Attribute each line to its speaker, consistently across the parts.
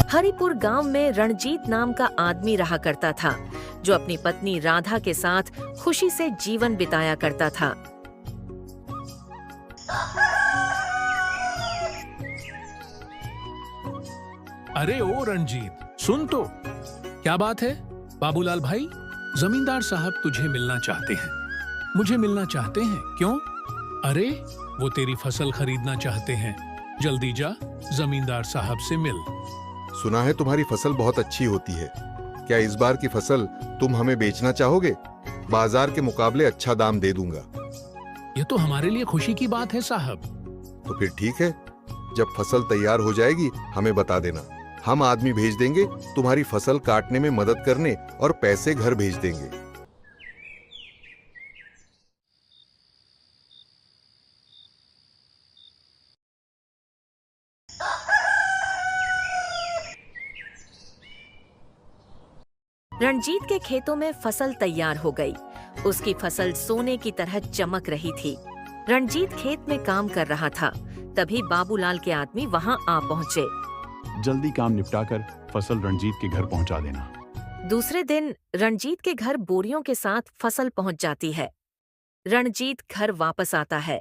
Speaker 1: हरिपुर गांव में रणजीत नाम का आदमी रहा करता था, जो अपनी पत्नी राधा के साथ खुशी से जीवन बिताया करता था।
Speaker 2: अरे ओ रंजीत, सुन तो। क्या बात है बाबूलाल भाई? जमींदार साहब तुझे मिलना चाहते हैं। मुझे मिलना चाहते हैं? क्यों? अरे वो तेरी फसल खरीदना चाहते हैं। जल्दी जा, जमींदार साहब से मिल।
Speaker 3: सुना है तुम्हारी फसल बहुत अच्छी होती है। क्या इस बार की फसल तुम हमें बेचना चाहोगे? बाजार के मुकाबले अच्छा दाम दे दूंगा।
Speaker 2: ये तो हमारे लिए खुशी की बात है साहब।
Speaker 3: तो फिर ठीक है, जब फसल तैयार हो जाएगी हमें बता देना। हम आदमी भेज देंगे तुम्हारी फसल काटने में मदद करने, और पैसे घर भेज देंगे।
Speaker 1: रणजीत के खेतों में फसल तैयार हो गई। उसकी फसल सोने की तरह चमक रही थी। रणजीत खेत में काम कर रहा था, तभी बाबूलाल के आदमी वहां आ पहुंचे।
Speaker 4: जल्दी काम निपटाकर फसल रणजीत के घर पहुंचा देना।
Speaker 1: दूसरे दिन रणजीत के घर बोरियों के साथ फसल पहुंच जाती है। रणजीत घर वापस आता है।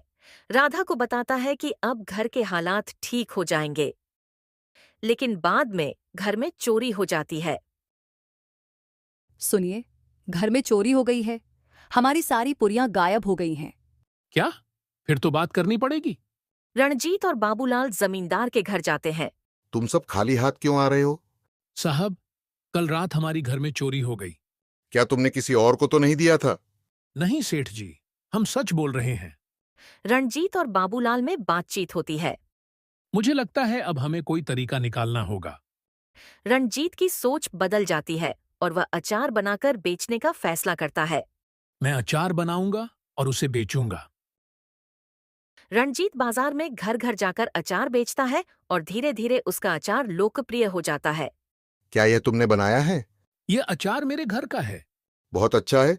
Speaker 1: राधा को बताता है कि अब घर के हालात ठीक हो जाएंगे, लेकिन बाद में घर में चोरी हो जाती है।
Speaker 5: सुनिए, घर में चोरी हो गई है। हमारी सारी पुरियां गायब हो गई हैं।
Speaker 2: क्या? फिर तो बात करनी पड़ेगी।
Speaker 1: रणजीत और बाबूलाल जमींदार के घर जाते हैं।
Speaker 3: तुम सब खाली हाथ क्यों आ रहे हो?
Speaker 2: साहब, कल रात हमारी घर में चोरी हो गई।
Speaker 3: क्या तुमने किसी और को तो नहीं दिया था?
Speaker 2: नहीं सेठ जी, हम सच बोल रहे हैं।
Speaker 1: रणजीत और बाबूलाल में बातचीत होती है।
Speaker 2: मुझे लगता है अब हमें कोई तरीका निकालना होगा।
Speaker 1: रणजीत की सोच बदल जाती है और वह अचार बनाकर बेचने का फैसला करता है।
Speaker 2: मैं अचार बनाऊंगा और उसे बेचूंगा।
Speaker 1: रणजीत बाजार में घर घर जाकर अचार बेचता है और धीरे धीरे उसका अचार लोकप्रिय हो जाता है।
Speaker 3: क्या यह तुमने बनाया है?
Speaker 2: यह अचार मेरे घर का है।
Speaker 3: बहुत अच्छा है।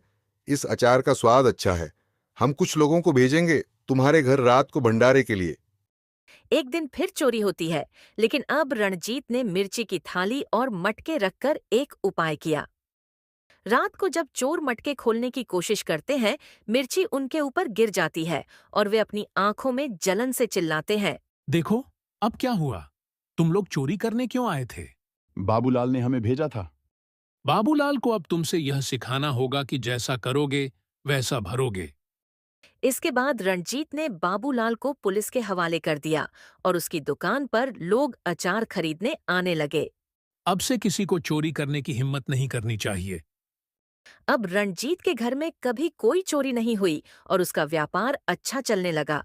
Speaker 3: इस अचार का स्वाद अच्छा है। हम कुछ लोगों को भेजेंगे तुम्हारे घर रात को भंडारे के लिए।
Speaker 1: एक दिन फिर चोरी होती है, लेकिन अब रणजीत ने मिर्ची की थाली और मटके रखकर एक उपाय किया। रात को जब चोर मटके खोलने की कोशिश करते हैं, मिर्ची उनके ऊपर गिर जाती है और वे अपनी आंखों में जलन से चिल्लाते हैं।
Speaker 2: देखो, अब क्या हुआ? तुम लोग चोरी करने क्यों आए थे?
Speaker 4: बाबूलाल ने हमें भेजा था।
Speaker 2: बाबूलाल को अब तुमसे यह सिखाना होगा कि जैसा करोगे वैसा भरोगे।
Speaker 1: इसके बाद रणजीत ने बाबूलाल को पुलिस के हवाले कर दिया और उसकी दुकान पर लोग अचार खरीदने आने लगे।
Speaker 2: अब से किसी को चोरी करने की हिम्मत नहीं करनी चाहिए।
Speaker 1: अब रणजीत के घर में कभी कोई चोरी नहीं हुई और उसका व्यापार अच्छा चलने लगा।